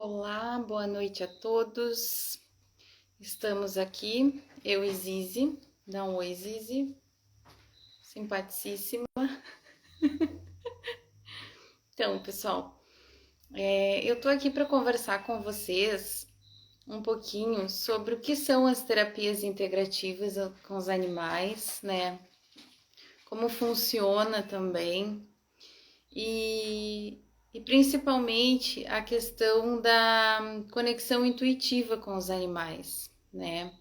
Olá, boa noite a todos. Estamos aqui, eu e Zizi. Dá um oi, Zizi. Simpaticíssima. Então, pessoal, eu tô aqui para conversar com vocês um pouquinho sobre o que são as terapias integrativas com os animais, né? Como funciona também e principalmente a questão da conexão intuitiva com os animais, né?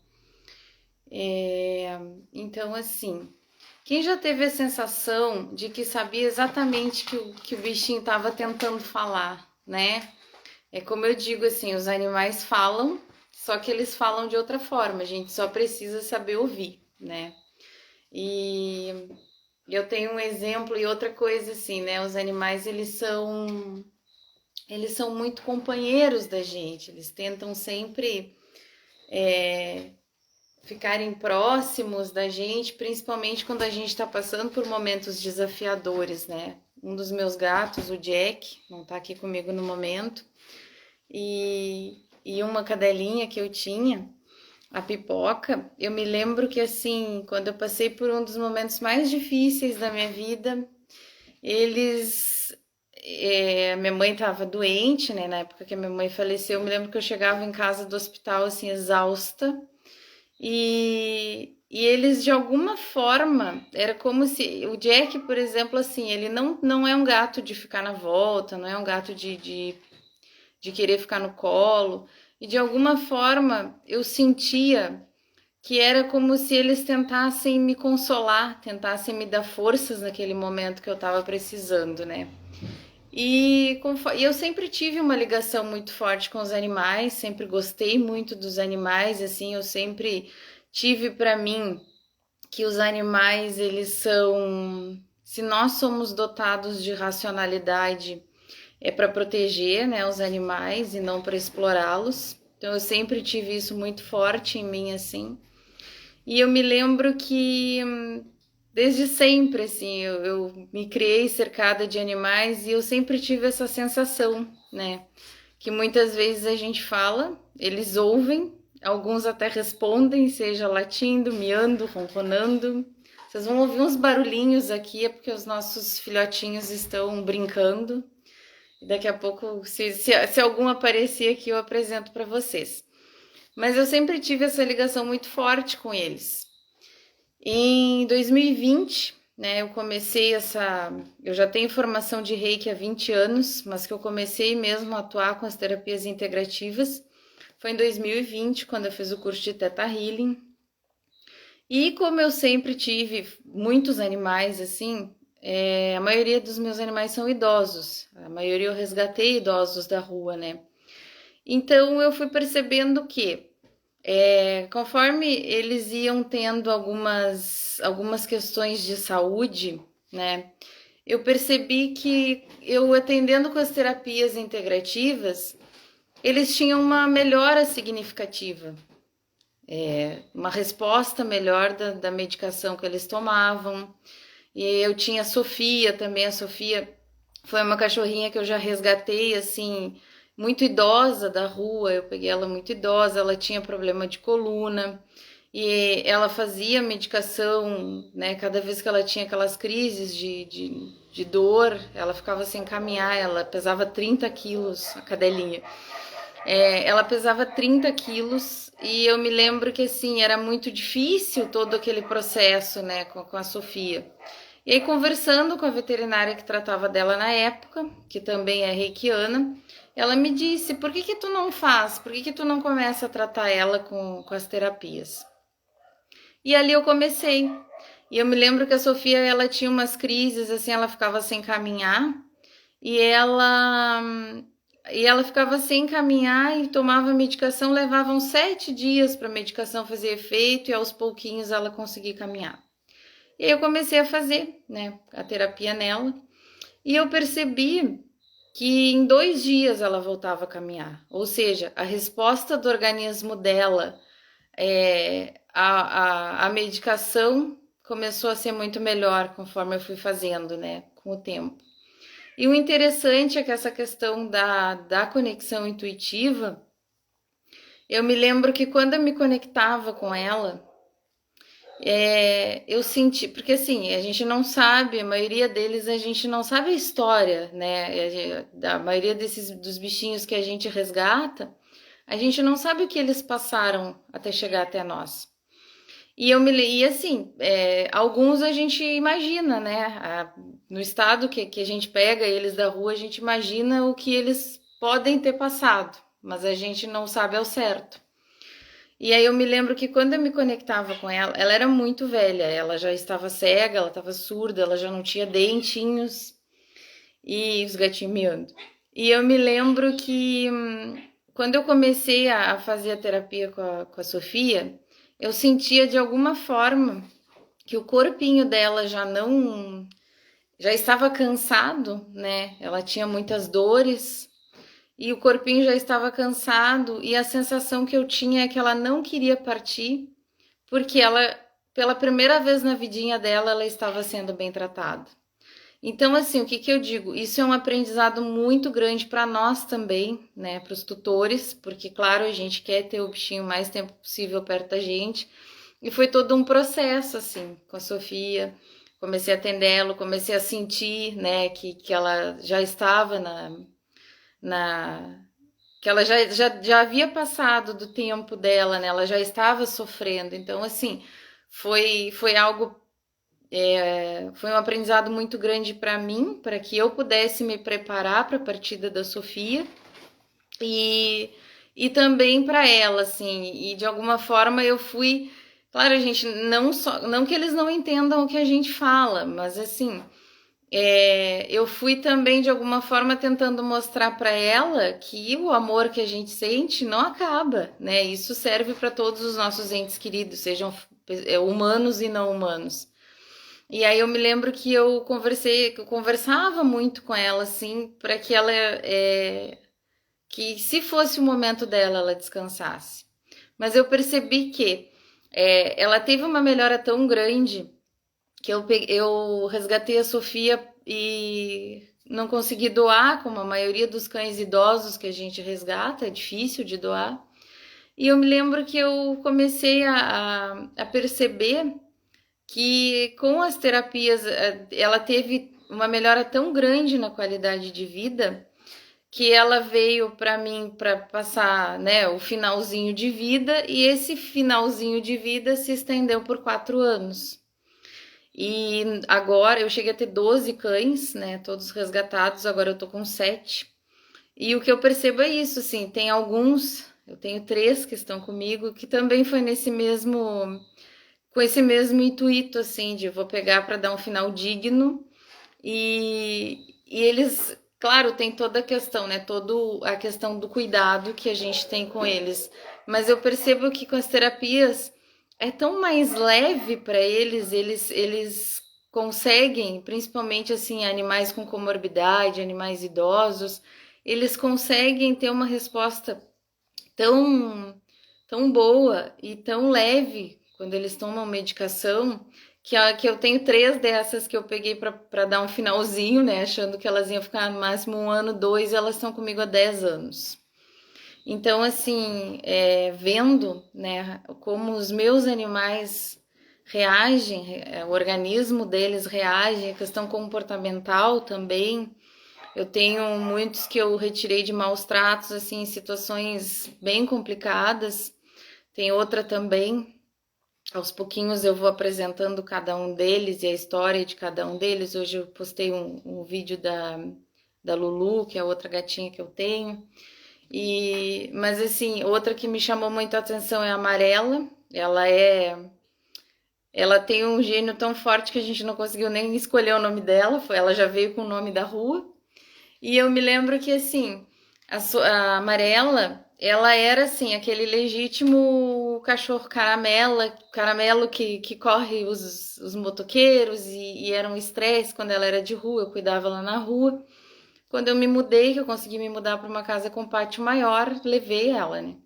Então, assim, quem já teve a sensação de que sabia exatamente que o bichinho estava tentando falar, né? É como eu digo assim, os animais falam, só que eles falam de outra forma, a gente só precisa saber ouvir, né? E eu tenho um exemplo e outra coisa assim, né? Os animais, eles são muito companheiros da gente, eles tentam sempre ficarem próximos da gente, principalmente quando a gente está passando por momentos desafiadores, né? Um dos meus gatos, o Jack, não está aqui comigo no momento, e uma cadelinha que eu tinha, a Pipoca, eu me lembro que assim, quando eu passei por um dos momentos mais difíceis da minha vida, eles. Minha mãe estava doente, né? Na época que a minha mãe faleceu, eu me lembro que eu chegava em casa do hospital assim, exausta, e eles, de alguma forma, era como se o Jack, por exemplo, assim, ele não é um gato de ficar na volta, não é um gato de querer ficar no colo. E de alguma forma eu sentia que era como se eles tentassem me consolar, tentassem me dar forças naquele momento que eu estava precisando, né? E eu sempre tive uma ligação muito forte com os animais, sempre gostei muito dos animais, assim, eu sempre tive para mim que os animais, eles são, se nós somos dotados de racionalidade, é para proteger, né, os animais e não para explorá-los. Então eu sempre tive isso muito forte em mim, assim. E eu me lembro que desde sempre, assim, eu me criei cercada de animais e eu sempre tive essa sensação, né? Que muitas vezes a gente fala, eles ouvem, alguns até respondem, seja latindo, miando, ronronando. Vocês vão ouvir uns barulhinhos aqui, é porque os nossos filhotinhos estão brincando. E daqui a pouco, se algum aparecer aqui, eu apresento para vocês. Mas eu sempre tive essa ligação muito forte com eles. Em 2020, né, eu comecei essa. Eu já tenho formação de Reiki há 20 anos, mas que eu comecei mesmo a atuar com as terapias integrativas foi em 2020, quando eu fiz o curso de Theta Healing. E como eu sempre tive muitos animais assim, a maioria dos meus animais são idosos. A maioria eu resgatei idosos da rua, né? Então eu fui percebendo que conforme eles iam tendo algumas questões de saúde, né? Eu percebi que eu atendendo com as terapias integrativas, eles tinham uma melhora significativa, uma resposta melhor da medicação que eles tomavam. E eu tinha a Sofia também, a Sofia foi uma cachorrinha que eu já resgatei, assim, muito idosa da rua, eu peguei ela muito idosa, ela tinha problema de coluna, e ela fazia medicação, né, cada vez que ela tinha aquelas crises de dor, ela ficava sem caminhar, ela pesava 30 quilos, a cadelinha. Ela pesava 30 quilos e eu me lembro que assim era muito difícil todo aquele processo, né, com a Sofia. E aí, conversando com a veterinária que tratava dela na época, que também é reikiana, ela me disse: por que que tu não faz? Por que que tu não começa a tratar ela com as terapias? E ali eu comecei. E eu me lembro que a Sofia ela tinha umas crises, assim, ela ficava sem caminhar e ela ficava sem caminhar e tomava medicação, levavam 7 dias para a medicação fazer efeito e aos pouquinhos ela conseguia caminhar. E aí eu comecei a fazer, né, a terapia nela e eu percebi que em 2 dias ela voltava a caminhar. Ou seja, a resposta do organismo dela, a medicação começou a ser muito melhor conforme eu fui fazendo, né, com o tempo. E o interessante é que essa questão da conexão intuitiva, eu me lembro que quando eu me conectava com ela, eu senti, porque assim, a gente não sabe, a maioria deles a gente não sabe a história, né? A maioria dos bichinhos que a gente resgata, a gente não sabe o que eles passaram até chegar até nós. E assim, alguns a gente imagina, né? No estado que a gente pega eles da rua, a gente imagina o que eles podem ter passado, mas a gente não sabe ao certo. E aí eu me lembro que quando eu me conectava com ela, ela era muito velha, ela já estava cega, ela estava surda, ela já não tinha dentinhos e os gatinhos miando. E eu me lembro que quando eu comecei a fazer a terapia com a Sofia, eu sentia de alguma forma que o corpinho dela já estava cansado, né? Ela tinha muitas dores e o corpinho já estava cansado e a sensação que eu tinha é que ela não queria partir, porque ela, pela primeira vez na vidinha dela, ela estava sendo bem tratada. Então, assim, o que que eu digo? Isso é um aprendizado muito grande para nós também, né? Para os tutores, porque, claro, a gente quer ter o bichinho o mais tempo possível perto da gente. E foi todo um processo, assim, com a Sofia. Comecei a atendê-la, comecei a sentir, né, que ela já estava na que ela já havia passado do tempo dela, né? Ela já estava sofrendo. Então, assim, foi algo foi um aprendizado muito grande para mim, para que eu pudesse me preparar para a partida da Sofia e, e também para ela, assim. E de alguma forma eu fui, claro, a gente não que eles não entendam o que a gente fala, mas assim, eu fui também de alguma forma tentando mostrar para ela que o amor que a gente sente não acaba, né? Isso serve para todos os nossos entes queridos, sejam humanos e não humanos. E aí eu me lembro que que eu conversava muito com ela, assim, para que que se fosse o momento dela, ela descansasse. Mas eu percebi que ela teve uma melhora tão grande que eu resgatei a Sofia e não consegui doar, como a maioria dos cães idosos que a gente resgata, é difícil de doar. E eu me lembro que eu comecei a perceber que com as terapias ela teve uma melhora tão grande na qualidade de vida que ela veio para mim para passar, né, o finalzinho de vida e esse finalzinho de vida se estendeu por 4 anos. E agora eu cheguei a ter 12 cães, né, todos resgatados, agora eu tô com 7. E o que eu percebo é isso, assim, tem alguns, eu tenho 3 que estão comigo, que também foi com esse mesmo intuito, assim, de vou pegar para dar um final digno. E eles, claro, tem toda a questão, né? Toda a questão do cuidado que a gente tem com eles. Mas eu percebo que com as terapias é tão mais leve para eles conseguem, principalmente assim, animais com comorbidade, animais idosos, eles conseguem ter uma resposta tão tão boa e tão leve quando eles tomam medicação, que eu tenho 3 dessas que eu peguei para dar um finalzinho, né? Achando que elas iam ficar no máximo 1 ano, 2, e elas estão comigo há 10 anos. Então, assim, vendo, né, como os meus animais reagem, o organismo deles reage, a questão comportamental também. Eu tenho muitos que eu retirei de maus tratos, assim, em situações bem complicadas. Tem outra também. Aos pouquinhos eu vou apresentando cada um deles e a história de cada um deles. Hoje eu postei um vídeo da Lulu, que é a outra gatinha que eu tenho. Mas assim, outra que me chamou muito a atenção é a Amarela. Ela tem um gênio tão forte que a gente não conseguiu nem escolher o nome dela. Ela já veio com o nome da rua. E eu me lembro que, assim, a Amarela, ela era, assim, aquele legítimo cachorro caramelo que corre os motoqueiros e era um estresse quando ela era de rua, eu cuidava ela na rua. Quando eu me mudei, que eu consegui me mudar para uma casa com pátio maior, levei ela, né?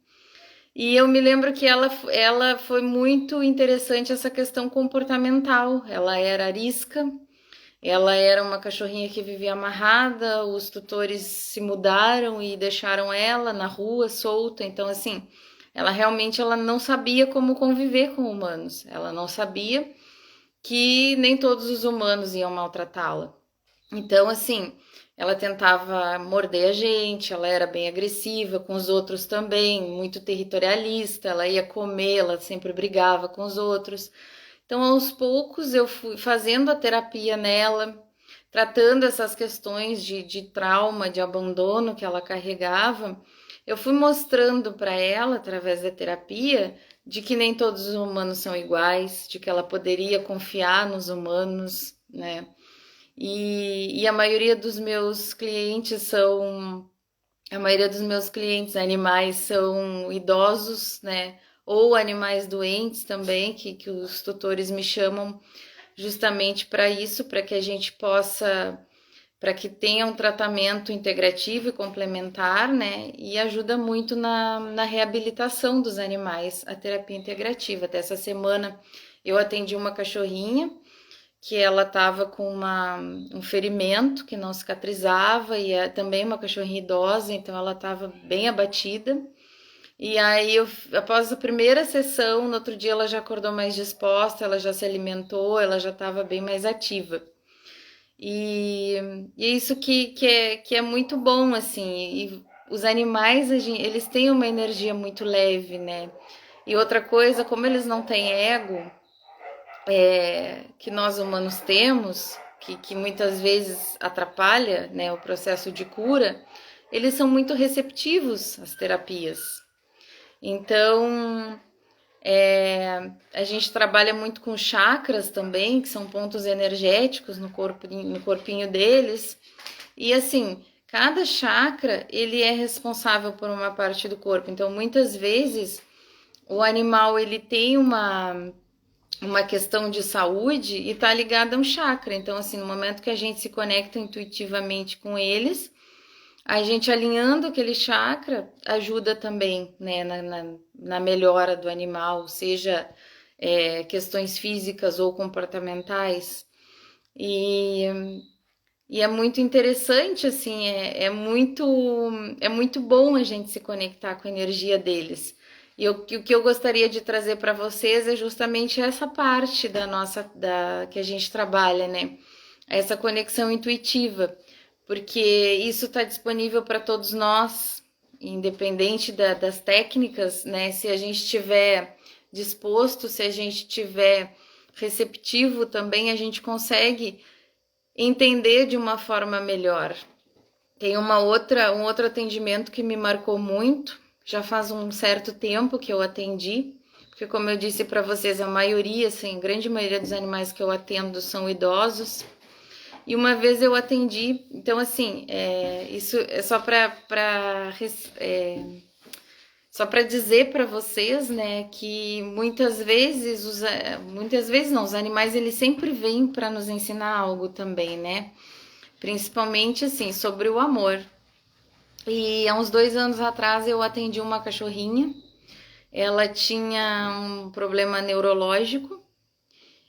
E eu me lembro que ela foi muito interessante essa questão comportamental. Ela era arisca, Ela era uma cachorrinha que vivia amarrada, os tutores se mudaram e deixaram ela na rua solta, então assim, ela realmente ela não sabia como conviver com humanos. Ela não sabia que nem todos os humanos iam maltratá-la. Então, assim, ela tentava morder a gente, ela era bem agressiva com os outros também, muito territorialista, ela ia comer, ela sempre brigava com os outros. Então, aos poucos, eu fui fazendo a terapia nela, tratando essas questões de trauma, de abandono que ela carregava. Eu fui mostrando para ela, através da terapia, de que nem todos os humanos são iguais, de que ela poderia confiar nos humanos, né? E a maioria dos meus clientes são, a maioria dos meus clientes animais são idosos, né? Ou animais doentes também, que os tutores me chamam justamente para isso, para que a gente possa, para que tenha um tratamento integrativo e complementar, né? E ajuda muito na reabilitação dos animais, a terapia integrativa. Até essa semana eu atendi uma cachorrinha que ela estava com um ferimento que não cicatrizava e é também uma cachorrinha idosa, então ela estava bem abatida. E aí, após a primeira sessão, no outro dia ela já acordou mais disposta, ela já se alimentou, ela já estava bem mais ativa. E, e é isso que é muito bom, assim. E os animais, eles têm uma energia muito leve, né? E outra coisa, como eles não têm ego, que nós humanos temos, que muitas vezes atrapalha, né, o processo de cura, eles são muito receptivos às terapias. Então, a gente trabalha muito com chakras também, que são pontos energéticos no corpinho deles. E assim, cada chakra, ele é responsável por uma parte do corpo. Então, muitas vezes, o animal, ele tem uma questão de saúde e tá ligada a um chakra. Então, assim, no momento que a gente se conecta intuitivamente com eles, a gente alinhando aquele chakra ajuda também, né, na melhora do animal, seja questões físicas ou comportamentais. E, e é muito interessante, assim, é muito bom a gente se conectar com a energia deles. E o que eu gostaria de trazer para vocês é justamente essa parte que a gente trabalha, né? Essa conexão intuitiva, porque isso está disponível para todos nós, independente das técnicas, né? Se a gente tiver disposto, se a gente tiver receptivo também, a gente consegue entender de uma forma melhor. Tem um outro atendimento que me marcou muito, já faz um certo tempo que eu atendi, porque como eu disse para vocês, a maioria, assim, a grande maioria dos animais que eu atendo são idosos. E uma vez eu atendi, então assim, isso é só para dizer para vocês, né, que muitas vezes não, os animais eles sempre vêm para nos ensinar algo também, né? Principalmente assim sobre o amor. E há uns 2 anos atrás eu atendi uma cachorrinha. Ela tinha um problema neurológico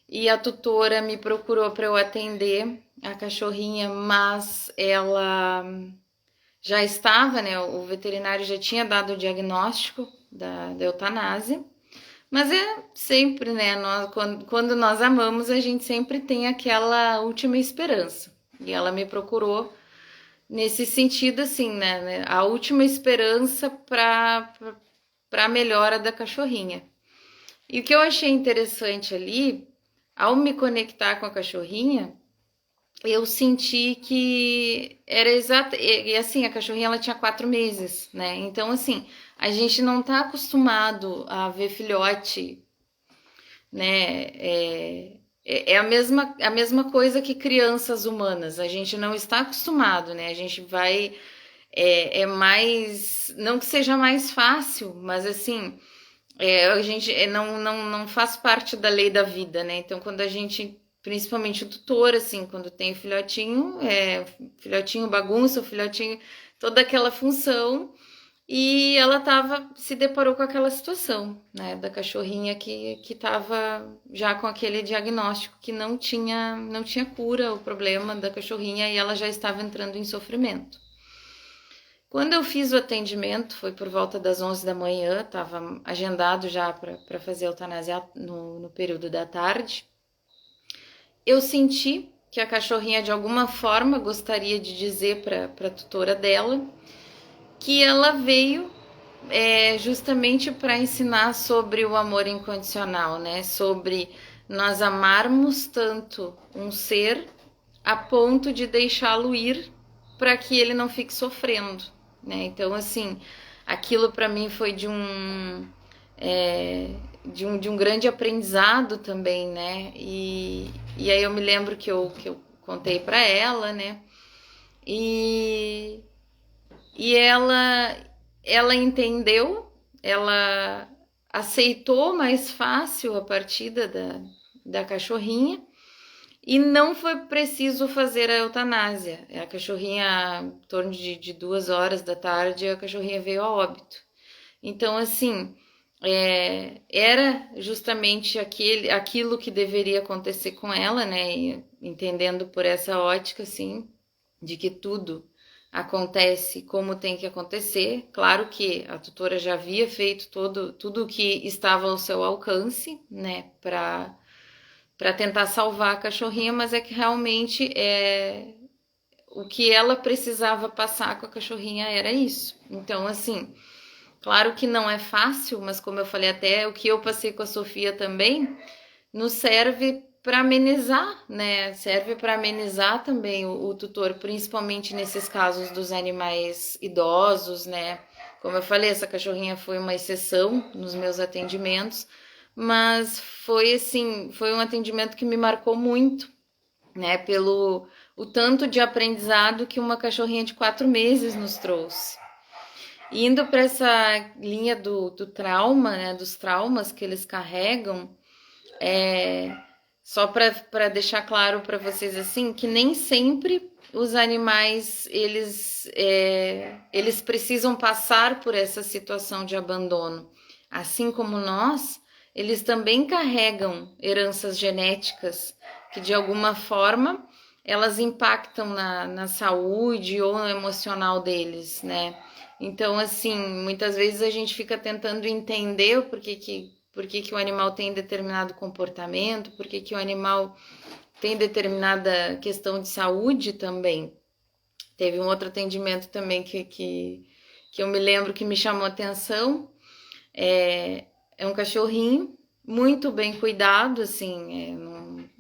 e a tutora me procurou para eu atender a cachorrinha, mas ela já estava, né? O veterinário já tinha dado o diagnóstico da eutanásia. Mas é sempre, né? Quando nós amamos, a gente sempre tem aquela última esperança. E ela me procurou nesse sentido, assim, né? A última esperança para a melhora da cachorrinha. E o que eu achei interessante ali, ao me conectar com a cachorrinha, eu senti que era exato. E assim, a cachorrinha ela tinha 4 meses, né? Então, assim, a gente não tá acostumado a ver filhote, né? É a mesma coisa que crianças humanas. A gente não está acostumado, né? A gente vai. É mais. Não que seja mais fácil, mas assim. A gente não faz parte da lei da vida, né? Então, quando a gente, principalmente o tutor, assim, quando tem filhotinho bagunça, o filhotinho, toda aquela função. E ela se deparou com aquela situação, né, da cachorrinha que estava já com aquele diagnóstico que não tinha cura o problema da cachorrinha e ela já estava entrando em sofrimento. Quando eu fiz o atendimento, foi por volta das 11 da manhã, estava agendado já para fazer a eutanásia no período da tarde. Eu senti que a cachorrinha de alguma forma gostaria de dizer para a tutora dela que ela veio justamente para ensinar sobre o amor incondicional, né? Sobre nós amarmos tanto um ser a ponto de deixá-lo ir para que ele não fique sofrendo, né? Então, assim, aquilo para mim foi de um grande aprendizado também, né? E aí eu me lembro que eu contei para ela, né? E, e ela entendeu, ela aceitou mais fácil a partida da cachorrinha e não foi preciso fazer a eutanásia. A cachorrinha, em torno de 2 horas da tarde, a cachorrinha veio a óbito. Então, assim, era justamente aquilo que deveria acontecer com ela, né? E entendendo por essa ótica, assim, de que tudo acontece como tem que acontecer. Claro que a tutora já havia feito tudo o que estava ao seu alcance, né, para tentar salvar a cachorrinha, mas é que realmente o que ela precisava passar com a cachorrinha era isso. Então, assim, claro que não é fácil, mas como eu falei até, o que eu passei com a Sofia também nos serve para amenizar, né? Serve para amenizar também o tutor, principalmente nesses casos dos animais idosos, né? Como eu falei, essa cachorrinha foi uma exceção nos meus atendimentos, mas foi assim, foi um atendimento que me marcou muito, né? Pelo o tanto de aprendizado que uma cachorrinha de 4 meses nos trouxe. Indo para essa linha do trauma, né? Dos traumas que eles carregam, só para deixar claro para vocês assim, que nem sempre os animais eles precisam passar por essa situação de abandono. Assim como nós, eles também carregam heranças genéticas que de alguma forma elas impactam na saúde ou no emocional deles, né? Então, assim, muitas vezes a gente fica tentando entender o por que o animal tem determinado comportamento, por que o animal tem determinada questão de saúde também. Teve um outro atendimento também que eu me lembro que me chamou a atenção. É um cachorrinho muito bem cuidado, assim,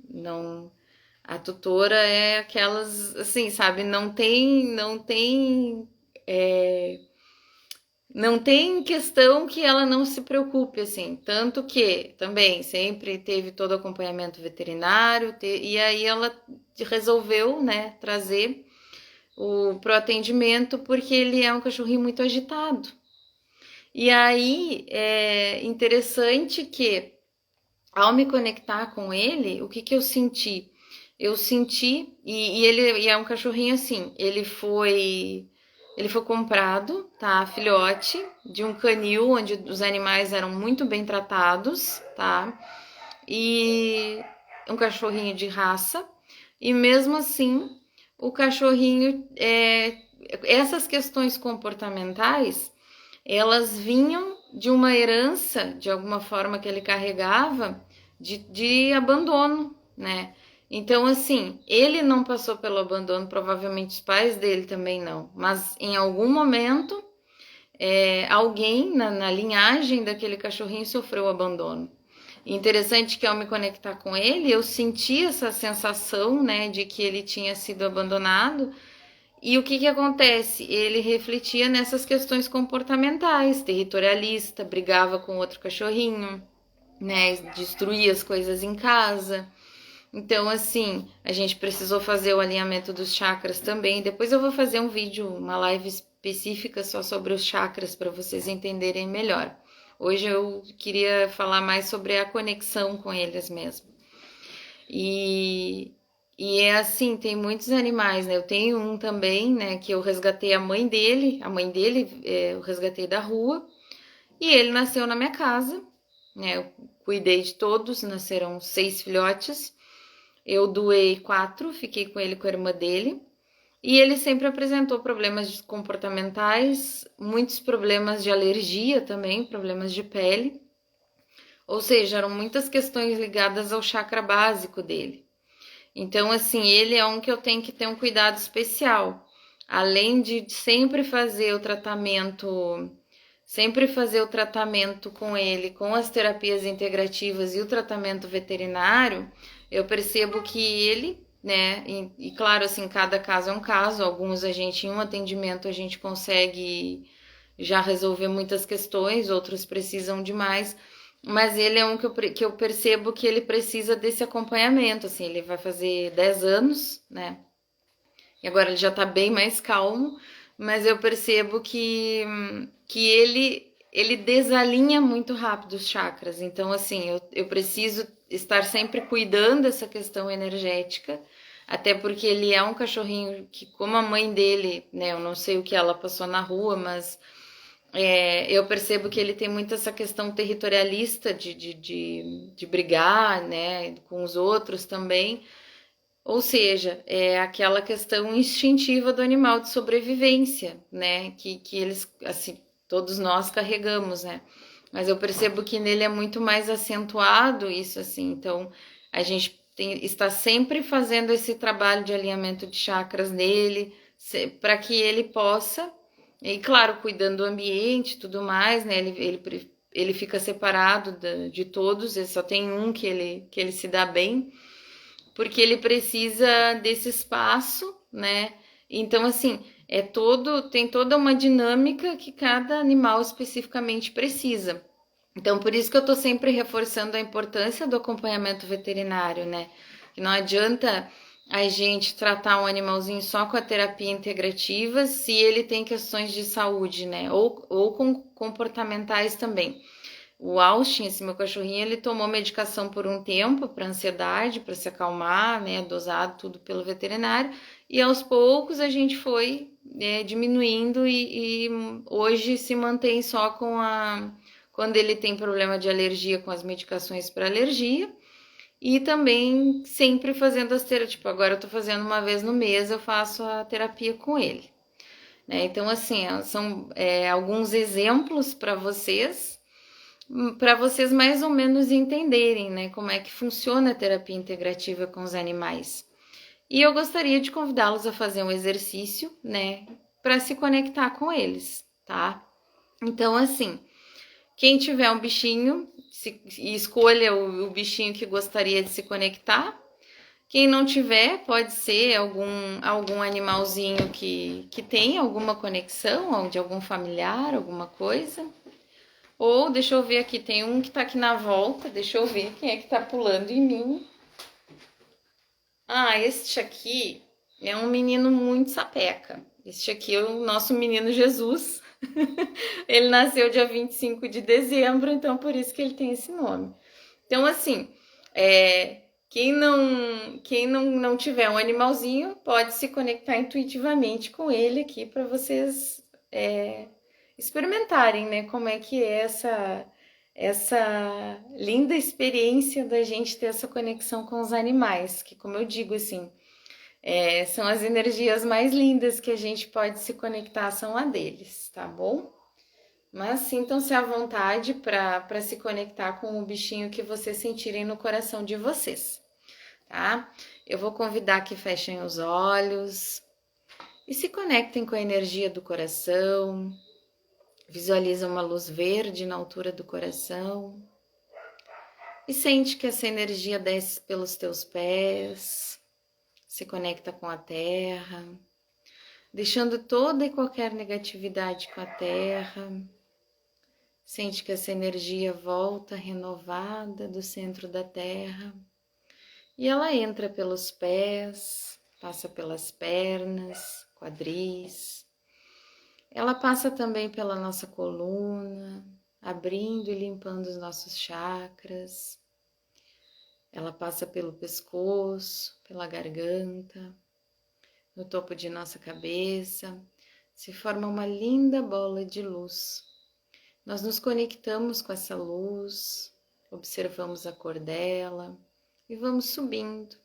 não a tutora é aquelas, assim, sabe, não tem questão que ela não se preocupe, assim. Tanto que também sempre teve todo acompanhamento veterinário, e aí ela resolveu, né, trazer pro atendimento, porque ele é um cachorrinho muito agitado. E aí é interessante que, ao me conectar com ele, o que eu senti? Eu senti, e é um cachorrinho assim, ele foi comprado, tá? Filhote de um canil onde os animais eram muito bem tratados, tá? E um cachorrinho de raça. E mesmo assim, o cachorrinho, essas questões comportamentais, elas vinham de uma herança, de alguma forma que ele carregava, de abandono, né? Então, assim, ele não passou pelo abandono, provavelmente os pais dele também não, mas em algum momento, alguém na linhagem daquele cachorrinho sofreu abandono. Interessante que ao me conectar com ele, eu senti essa sensação, né, de que ele tinha sido abandonado. E o que acontece? Ele refletia nessas questões comportamentais, territorialista, brigava com outro cachorrinho, né, destruía as coisas em casa. Então, assim, a gente precisou fazer o alinhamento dos chakras também. Depois eu vou fazer um vídeo, uma live específica só sobre os chakras para vocês entenderem melhor. Hoje eu queria falar mais sobre a conexão com eles mesmo. E é assim, tem muitos animais, né? Eu tenho um também, né, que eu resgatei a mãe dele eu resgatei da rua, e ele nasceu na minha casa, né? Eu cuidei de todos, nasceram 6 filhotes. Eu doei 4, fiquei com ele e com a irmã dele. E ele sempre apresentou problemas comportamentais, muitos problemas de alergia também, problemas de pele. Ou seja, eram muitas questões ligadas ao chakra básico dele. Então, assim, ele é um que eu tenho que ter um cuidado especial. Além de sempre fazer o tratamento com ele, com as terapias integrativas e o tratamento veterinário, eu percebo que ele, né, e claro, assim, cada caso é um caso, alguns a gente, em um atendimento, a gente consegue já resolver muitas questões, outros precisam de mais, mas ele é um que eu percebo que ele precisa desse acompanhamento, assim, ele vai fazer 10 anos, né, e agora ele já tá bem mais calmo, mas eu percebo que ele desalinha muito rápido os chakras. Então, assim, eu preciso estar sempre cuidando dessa questão energética, até porque ele é um cachorrinho que, como a mãe dele, né, eu não sei o que ela passou na rua, mas eu percebo que ele tem muito essa questão territorialista de brigar, né, com os outros também. Ou seja, é aquela questão instintiva do animal de sobrevivência, né? Que eles, assim, todos nós carregamos, né? Mas eu percebo que nele é muito mais acentuado isso, assim. Então, a gente está sempre fazendo esse trabalho de alinhamento de chakras nele, para que ele possa, e claro, cuidando do ambiente e tudo mais, né? Ele fica separado de todos, ele só tem um que ele se dá bem porque ele precisa desse espaço, né? Então, assim, tem toda uma dinâmica que cada animal especificamente precisa. Então, por isso que eu tô sempre reforçando a importância do acompanhamento veterinário, né? Que não adianta a gente tratar um animalzinho só com a terapia integrativa se ele tem questões de saúde, né? Ou com comportamentais também. O Austin, esse meu cachorrinho, ele tomou medicação por um tempo para ansiedade, para se acalmar, né? Dosado tudo pelo veterinário. E aos poucos a gente foi diminuindo e hoje se mantém só com quando ele tem problema de alergia com as medicações para alergia. E também sempre fazendo as terapias. Tipo, agora eu tô fazendo uma vez no mês, eu faço a terapia com ele. Né? Então, assim, são alguns exemplos para vocês mais ou menos entenderem, né, como é que funciona a terapia integrativa com os animais. E eu gostaria de convidá-los a fazer um exercício, né, para se conectar com eles, tá? Então, assim, quem tiver um bichinho, escolha o bichinho que gostaria de se conectar. Quem não tiver, pode ser algum animalzinho que tem alguma conexão, ou de algum familiar, alguma coisa. Ou, deixa eu ver aqui, tem um que tá aqui na volta, deixa eu ver quem é que tá pulando em mim. Ah, este aqui é um menino muito sapeca. Este aqui é o nosso menino Jesus. Ele nasceu dia 25 de dezembro, então por isso que ele tem esse nome. Então, assim, quem não tiver um animalzinho pode se conectar intuitivamente com ele aqui para vocês experimentarem, né? Como é que é essa linda experiência da gente ter essa conexão com os animais, que como eu digo assim, são as energias mais lindas que a gente pode se conectar, são a deles, tá bom? Mas sintam-se à vontade para se conectar com o bichinho que vocês sentirem no coração de vocês, tá? Eu vou convidar que fechem os olhos e se conectem com a energia do coração. Visualiza uma luz verde na altura do coração e sente que essa energia desce pelos teus pés, se conecta com a terra, deixando toda e qualquer negatividade com a terra. Sente que essa energia volta renovada do centro da terra e ela entra pelos pés, passa pelas pernas, quadris. Ela passa também pela nossa coluna, abrindo e limpando os nossos chakras. Ela passa pelo pescoço, pela garganta, no topo de nossa cabeça, se forma uma linda bola de luz. Nós nos conectamos com essa luz, observamos a cor dela e vamos subindo,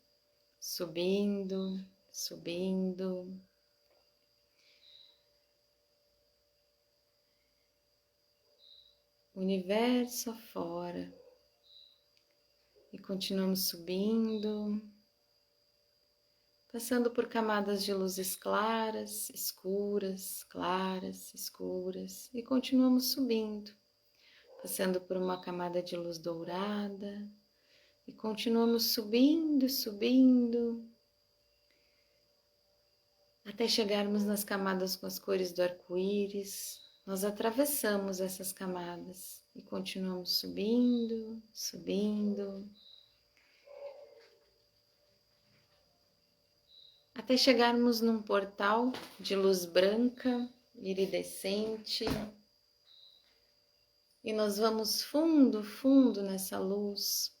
subindo, subindo. Universo afora. E continuamos subindo, passando por camadas de luzes claras, escuras, e continuamos subindo, passando por uma camada de luz dourada, e continuamos subindo, subindo, até chegarmos nas camadas com as cores do arco-íris. Nós atravessamos essas camadas e continuamos subindo, subindo, até chegarmos num portal de luz branca, iridescente, e nós vamos fundo, fundo nessa luz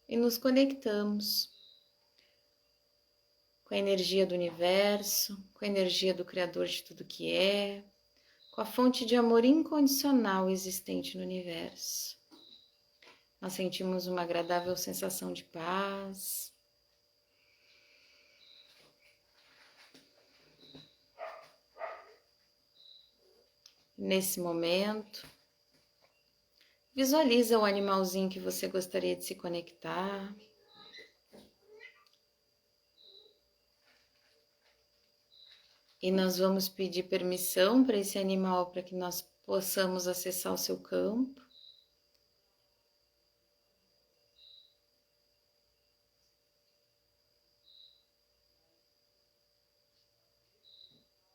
e nos conectamos com a energia do universo, com a energia do Criador de tudo que é, com a fonte de amor incondicional existente no universo. Nós sentimos uma agradável sensação de paz. Nesse momento, visualiza o animalzinho que você gostaria de se conectar. E nós vamos pedir permissão para esse animal para que nós possamos acessar o seu campo.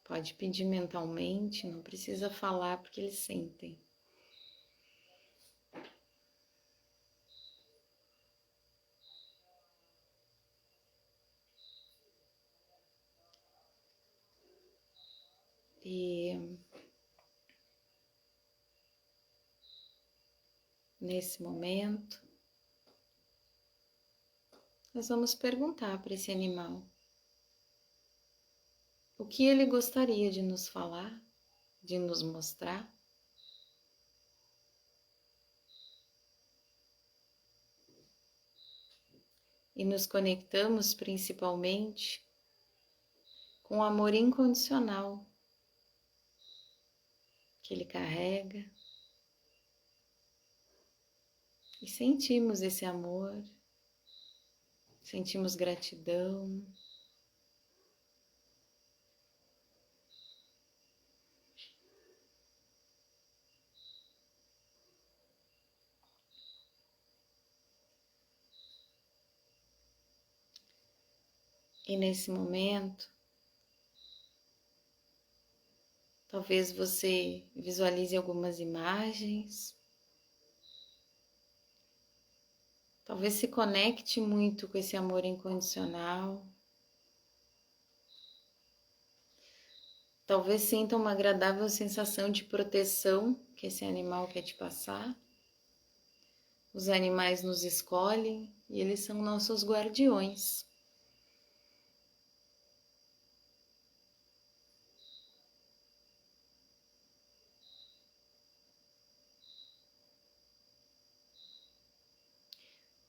Pode pedir mentalmente, não precisa falar porque eles sentem. E nesse momento, nós vamos perguntar para esse animal o que ele gostaria de nos falar, de nos mostrar. E nos conectamos principalmente com o amor incondicional que ele carrega. E sentimos esse amor, sentimos gratidão. E nesse momento, talvez você visualize algumas imagens, talvez se conecte muito com esse amor incondicional, talvez sinta uma agradável sensação de proteção que esse animal quer te passar. Os animais nos escolhem e eles são nossos guardiões.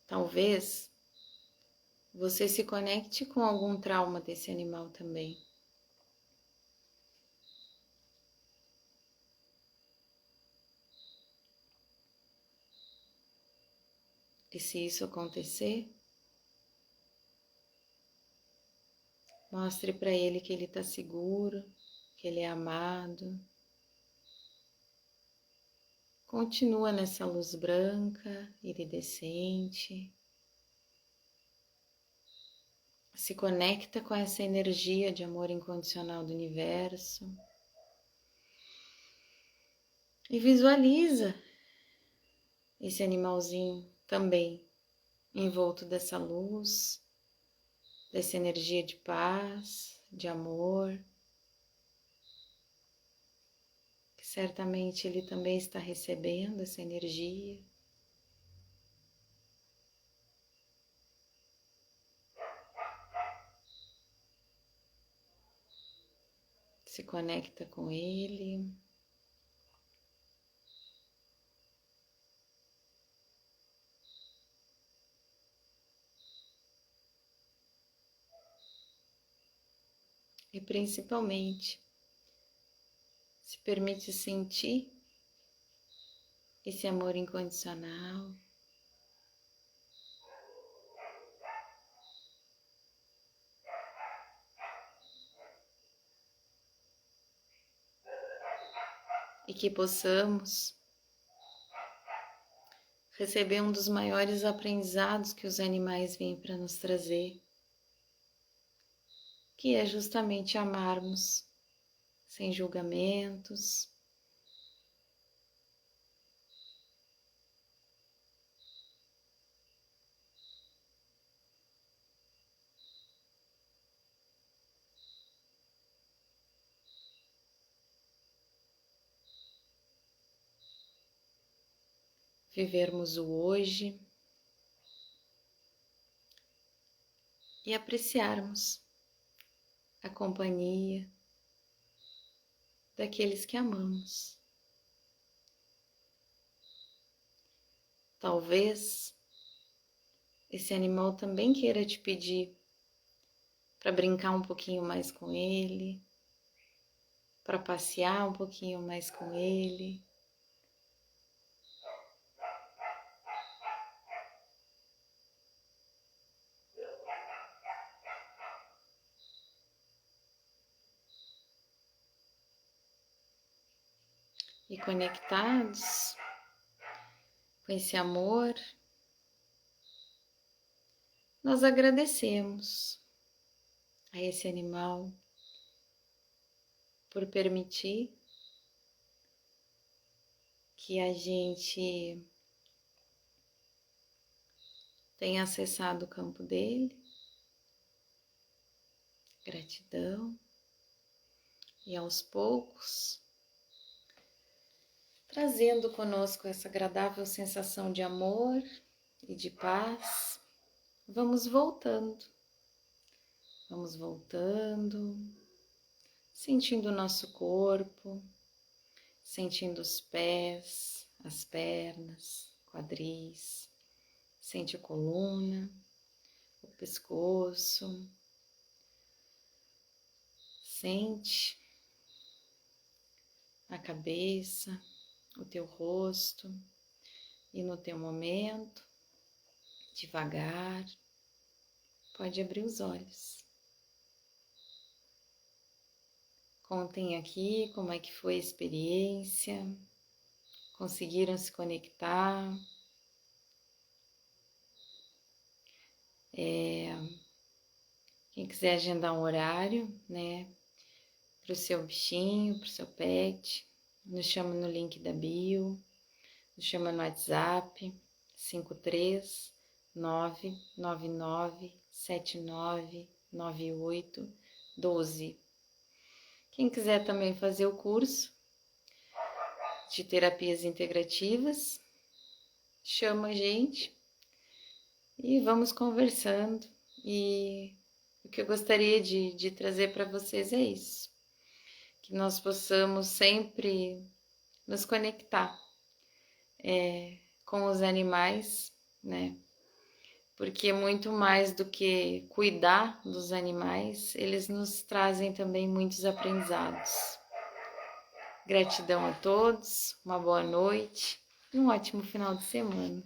Talvez você se conecte com algum trauma desse animal também. E se isso acontecer, mostre para ele que ele está seguro, que ele é amado. Continua nessa luz branca, iridescente. Se conecta com essa energia de amor incondicional do universo. E visualiza esse animalzinho também envolto dessa luz, dessa energia de paz, de amor. Que certamente ele também está recebendo essa energia. conecta com ele. E principalmente, se permite sentir esse amor incondicional. E que possamos receber um dos maiores aprendizados que os animais vêm para nos trazer, que é justamente amarmos sem julgamentos, vivermos o hoje e apreciarmos a companhia daqueles que amamos. Talvez esse animal também queira te pedir para brincar um pouquinho mais com ele, para passear um pouquinho mais com ele. E conectados com esse amor, nós agradecemos a esse animal por permitir que a gente tenha acessado o campo dele. Gratidão. E aos poucos, trazendo conosco essa agradável sensação de amor e de paz, vamos voltando, sentindo o nosso corpo, sentindo os pés, as pernas, quadris, sente a coluna, o pescoço, sente a cabeça, o teu rosto, e no teu momento, devagar, pode abrir os olhos. Contem aqui como é que foi a experiência, conseguiram se conectar. Quem quiser agendar um horário, né, para o seu bichinho, para o seu pet, nos chama no link da bio, nos chama no WhatsApp 53999799812. Quem quiser também fazer o curso de terapias integrativas, chama a gente e vamos conversando. E o que eu gostaria de trazer para vocês é isso, que nós possamos sempre nos conectar com os animais, né? Porque muito mais do que cuidar dos animais, eles nos trazem também muitos aprendizados. Gratidão a todos, uma boa noite e um ótimo final de semana.